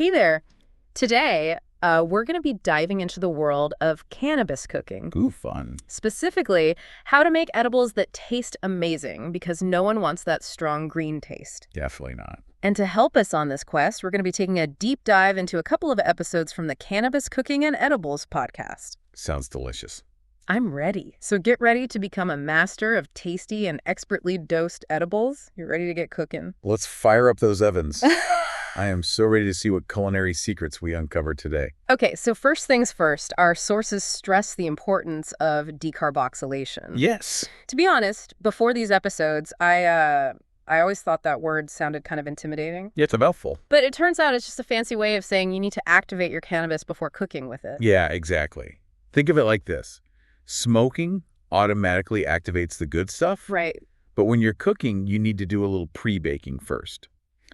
Hey there. Today, we're going to be diving into the world of cannabis cooking. Ooh, fun. Specifically, how to make edibles that taste amazing because no one wants that strong green taste. Definitely not. And to help us on this quest, we're going to be taking a deep dive into a couple of episodes from the Cannabis Cooking and Edibles podcast. Sounds delicious. I'm ready. So get ready to become a master of tasty and expertly dosed edibles. You're ready to get cooking. Let's fire up those ovens. I am so ready to see what culinary secrets we uncover today. Okay, so first things first, our sources stress the importance of decarboxylation. Yes. To be honest, before these episodes, I always thought that word sounded kind of intimidating. Yeah, it's a mouthful. But it turns out it's just a fancy way of saying you need to activate your cannabis before cooking with it. Yeah, exactly. Think of it like this. Smoking automatically activates the good stuff. Right. But when you're cooking, you need to do a little pre-baking first.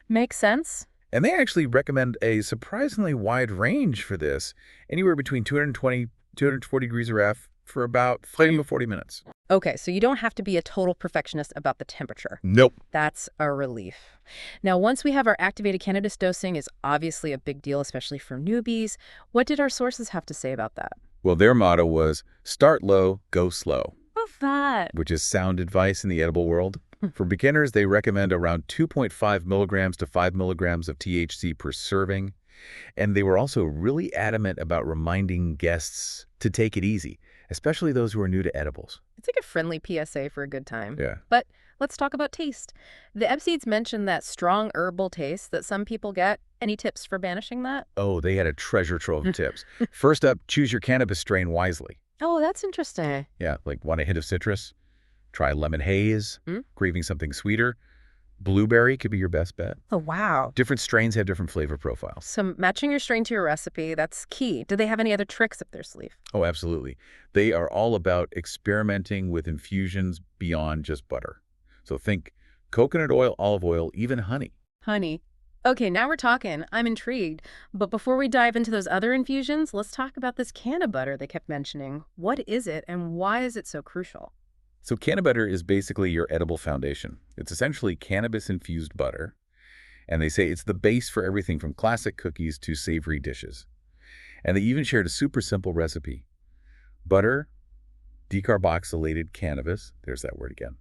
Makes sense. And they actually recommend a surprisingly wide range for this, anywhere between 220, 240 degrees F for about 30 to 40 minutes. Okay, so you don't have to be a total perfectionist about the temperature. Nope. That's a relief. Now, once we have our activated cannabis dosing is obviously a big deal, especially for newbies. What did our sources have to say about that? Well, their motto was, start low, go slow, Love that. which is sound advice in the edible world. For beginners, they recommend around 2.5 milligrams to 5 milligrams of THC per serving. And they were also really adamant about reminding guests to take it easy, especially those who are new to edibles. It's like a friendly PSA for a good time. Yeah. But let's talk about taste. The Epseeds mentioned that strong herbal taste that some people get. Any tips for banishing that? Oh, they had a treasure trove of tips. First up, choose your cannabis strain wisely. Oh, that's interesting. Yeah, like want a hint of citrus? Try lemon haze, craving something sweeter. Blueberry could be your best bet. Oh, wow. Different strains have different flavor profiles. So matching your strain to your recipe, that's key. Do they have any other tricks up their sleeve? Oh, absolutely. They are all about experimenting with infusions beyond just butter. So think coconut oil, olive oil, even honey. Honey. Okay, now we're talking. I'm intrigued. But before we dive into those other infusions, let's talk about this cannabutter they kept mentioning. What is it and why is it so crucial? So cannabutter is basically your edible foundation. It's essentially cannabis-infused butter. And they say it's the base for everything from classic cookies to savory dishes. And they even shared a super simple recipe. Butter, decarboxylated cannabis, there's that word again,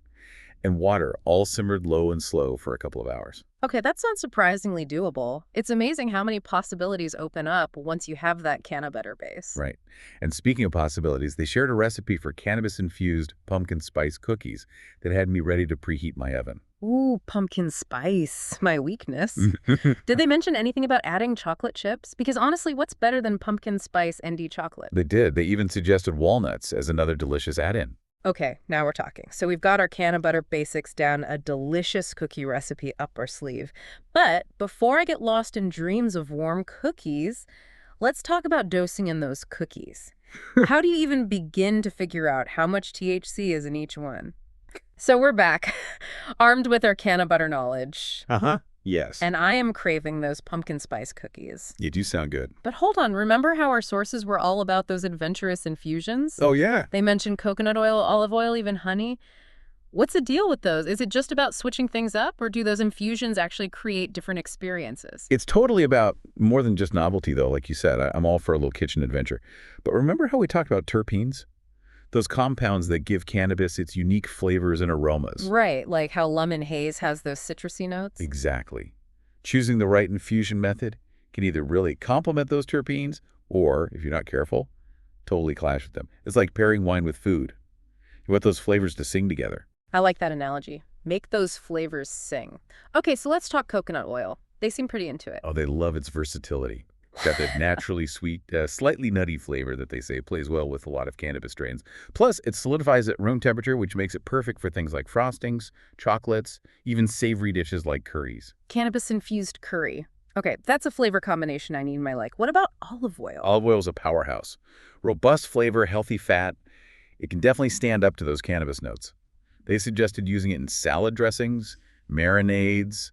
and water, all simmered low and slow for a couple of hours. Okay, that sounds surprisingly doable. It's amazing how many possibilities open up once you have that cannabutter base. Right. And speaking of possibilities, they shared a recipe for cannabis-infused pumpkin spice cookies that had me ready to preheat my oven. Ooh, pumpkin spice, my weakness. Did they mention anything about adding chocolate chips? Because honestly, what's better than pumpkin spice ND chocolate? They did. They even suggested walnuts as another delicious add-in. Okay, now we're talking. So we've got our cannabutter basics down, a delicious cookie recipe up our sleeve. But before I get lost in dreams of warm cookies, let's talk about dosing in those cookies. How do you even begin to figure out how much THC is in each one? So we're back, armed with our cannabutter knowledge. Yes. And I am craving those pumpkin spice cookies. You do sound good. But hold on, remember how our sources were all about those adventurous infusions? Oh, yeah. They mentioned coconut oil, olive oil, even honey. What's the deal with those? Is it just about switching things up, or do those infusions actually create different experiences? It's totally about more than just novelty, though, like you said. I'm all for a little kitchen adventure. But remember how we talked about terpenes? Those compounds that give cannabis its unique flavors and aromas. Right, like how lemon haze has those citrusy notes? Exactly. Choosing the right infusion method can either really complement those terpenes or, if you're not careful, totally clash with them. It's like pairing wine with food. You want those flavors to sing together. I like that analogy. Make those flavors sing. Okay, so let's talk coconut oil. They seem pretty into it. Oh, they love its versatility. It's got that naturally sweet, slightly nutty flavor that they say plays well with a lot of cannabis strains. Plus, it solidifies at room temperature, which makes it perfect for things like frostings, chocolates, even savory dishes like curries. Cannabis-infused curry. Okay, that's a flavor combination I need in my life. What about olive oil? Olive oil is a powerhouse. Robust flavor, healthy fat. It can definitely stand up to those cannabis notes. They suggested using it in salad dressings, marinades,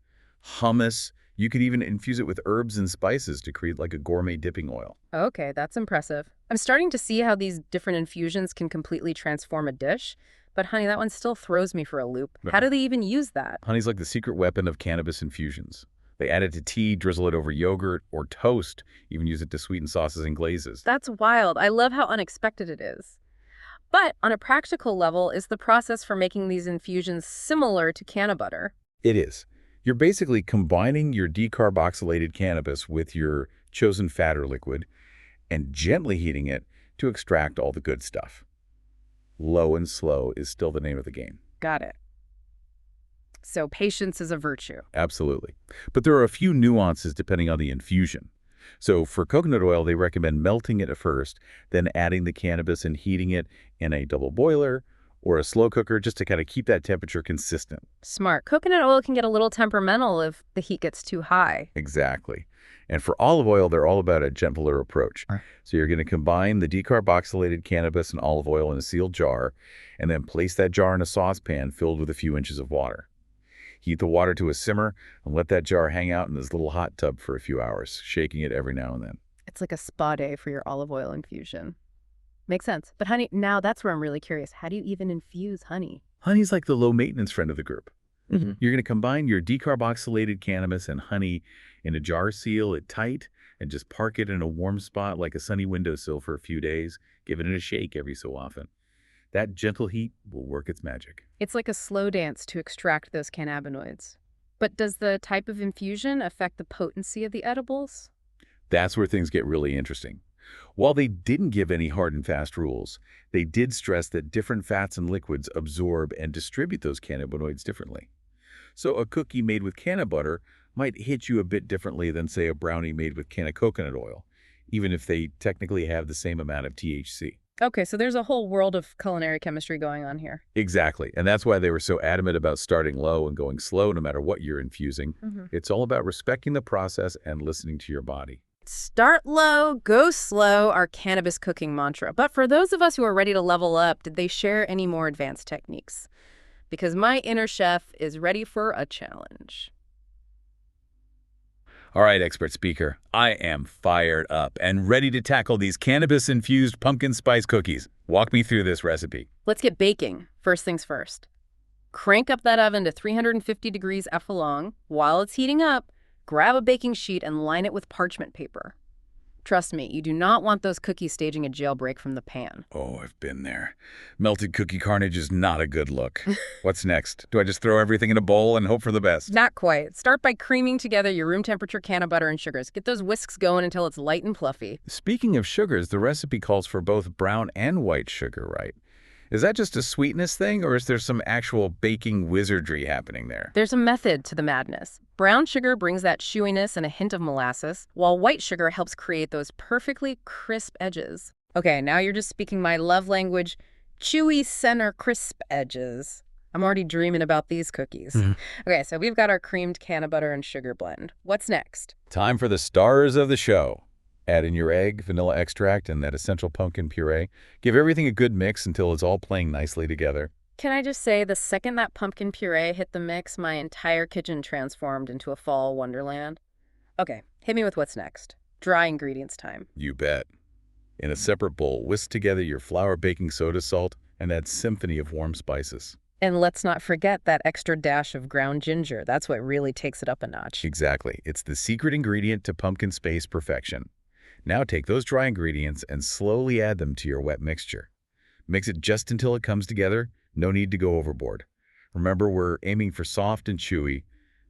hummus. You could even infuse it with herbs and spices to create like a gourmet dipping oil. Okay, that's impressive. I'm starting to see how these different infusions can completely transform a dish. But honey, that one still throws me for a loop. How do they even use that? Honey's like the secret weapon of cannabis infusions. They add it to tea, drizzle it over yogurt or toast, even use it to sweeten sauces and glazes. That's wild. I love how unexpected it is. But on a practical level, is the process for making these infusions similar to cannabutter? It is. You're basically combining your decarboxylated cannabis with your chosen fat or liquid and gently heating it to extract all the good stuff. Low and slow is still the name of the game. Got it. So patience is a virtue. Absolutely. But there are a few nuances depending on the infusion. So for coconut oil, they recommend melting it at first, then adding the cannabis and heating it in a double boiler or a slow cooker just to kind of keep that temperature consistent. Smart. Coconut oil can get a little temperamental if the heat gets too high. Exactly. And for olive oil, they're all about a gentler approach. So you're going to combine the decarboxylated cannabis and olive oil in a sealed jar, and then place that jar in a saucepan filled with a few inches of water. Heat the water to a simmer and let that jar hang out in this little hot tub for a few hours, shaking it every now and then. It's like a spa day for your olive oil infusion. Makes sense. But honey, now that's where I'm really curious. How do you even infuse honey? Honey's like the low-maintenance friend of the group. Mm-hmm. You're going to combine your decarboxylated cannabis and honey in a jar, seal it tight, and just park it in a warm spot like a sunny windowsill for a few days, giving it a shake every so often. That gentle heat will work its magic. It's like a slow dance to extract those cannabinoids. But does the type of infusion affect the potency of the edibles? That's where things get really interesting. While they didn't give any hard and fast rules, they did stress that different fats and liquids absorb and distribute those cannabinoids differently. So a cookie made with canna butter might hit you a bit differently than, say, a brownie made with canna coconut oil, even if they technically have the same amount of THC. Okay, so there's a whole world of culinary chemistry going on here. Exactly. And that's why they were so adamant about starting low and going slow no matter what you're infusing. It's all about respecting the process and listening to your body. Start low, go slow, our cannabis cooking mantra. But for those of us who are ready to level up, did they share any more advanced techniques? Because my inner chef is ready for a challenge. All right, expert speaker, I am fired up and ready to tackle these cannabis-infused pumpkin spice cookies. Walk me through this recipe. Let's get baking. First things first. Crank up that oven to 350 degrees F along. While it's heating up, grab a baking sheet and line it with parchment paper. Trust me, you do not want those cookies staging a jailbreak from the pan. Oh, I've been there. Melted cookie carnage is not a good look. What's next? Do I just throw everything in a bowl and hope for the best? Not quite. Start by creaming together your room temperature canna butter and sugars. Get those whisks going until it's light and fluffy. Speaking of sugars, the recipe calls for both brown and white sugar, right? Is that just a sweetness thing, or is there some actual baking wizardry happening there? There's a method to the madness. Brown sugar brings that chewiness and a hint of molasses, while white sugar helps create those perfectly crisp edges. Okay, now you're just speaking my love language, chewy center crisp edges. I'm already dreaming about these cookies. Okay, so we've got our creamed canna butter and sugar blend. What's next? Time for the stars of the show. Add in your egg, vanilla extract, and that essential pumpkin puree. Give everything a good mix until it's all playing nicely together. Can I just say, the second that pumpkin puree hit the mix, my entire kitchen transformed into a fall wonderland. Okay, hit me with what's next. Dry ingredients time. You bet. In a separate bowl, whisk together your flour, baking soda, salt, and that symphony of warm spices. And let's not forget that extra dash of ground ginger. That's what really takes it up a notch. Exactly. It's the secret ingredient to pumpkin spice perfection. Now take those dry ingredients and slowly add them to your wet mixture. Mix it just until it comes together. No need to go overboard. Remember, we're aiming for soft and chewy,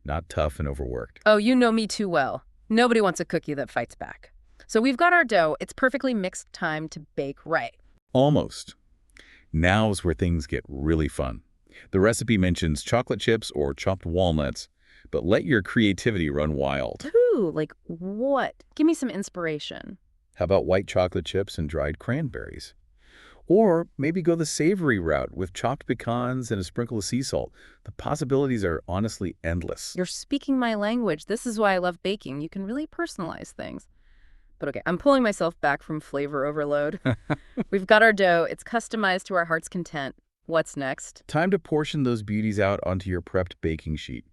not tough and overworked. Oh, you know me too well. Nobody wants a cookie that fights back. So we've got our dough. It's perfectly mixed, time to bake right. Almost. Now's where things get really fun. The recipe mentions chocolate chips or chopped walnuts, but let your creativity run wild. Ooh, like what? Give me some inspiration. How about white chocolate chips and dried cranberries? Or maybe go the savory route with chopped pecans and a sprinkle of sea salt. The possibilities are honestly endless. You're speaking my language. This is why I love baking. You can really personalize things. But okay, I'm pulling myself back from flavor overload. We've got our dough. It's customized to our heart's content. What's next? Time to portion those beauties out onto your prepped baking sheet.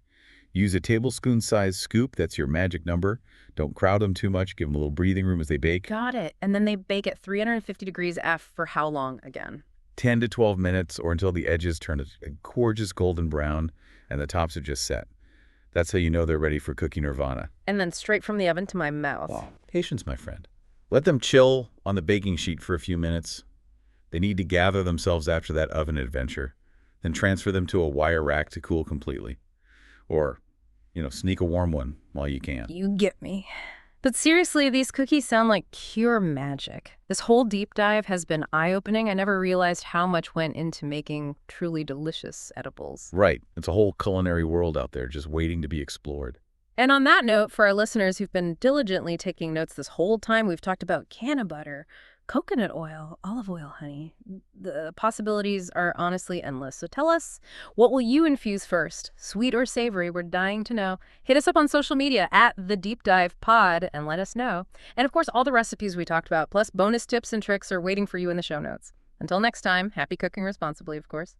Use a tablespoon-sized scoop. That's your magic number. Don't crowd them too much. Give them a little breathing room as they bake. Got it. And then they bake at 350 degrees F for how long again? 10 to 12 minutes or until the edges turn a gorgeous golden brown and the tops are just set. That's how you know they're ready for cookie nirvana. And then straight from the oven to my mouth. Oh, patience, my friend. Let them chill on the baking sheet for a few minutes. They need to gather themselves after that oven adventure. Then transfer them to a wire rack to cool completely. Or, sneak a warm one while you can. You get me. But seriously, these cookies sound like pure magic. This whole deep dive has been eye-opening. I never realized how much went into making truly delicious edibles. Right. It's a whole culinary world out there just waiting to be explored. And on that note, for our listeners who've been diligently taking notes this whole time, we've talked about canna butter, coconut oil, olive oil, honey. The possibilities are honestly endless. So tell us, what will you infuse first? Sweet or savory? We're dying to know. Hit us up on social media at The Deep Dive Pod and let us know. And of course, all the recipes we talked about, plus bonus tips and tricks are waiting for you in the show notes. Until next time, happy cooking responsibly, of course.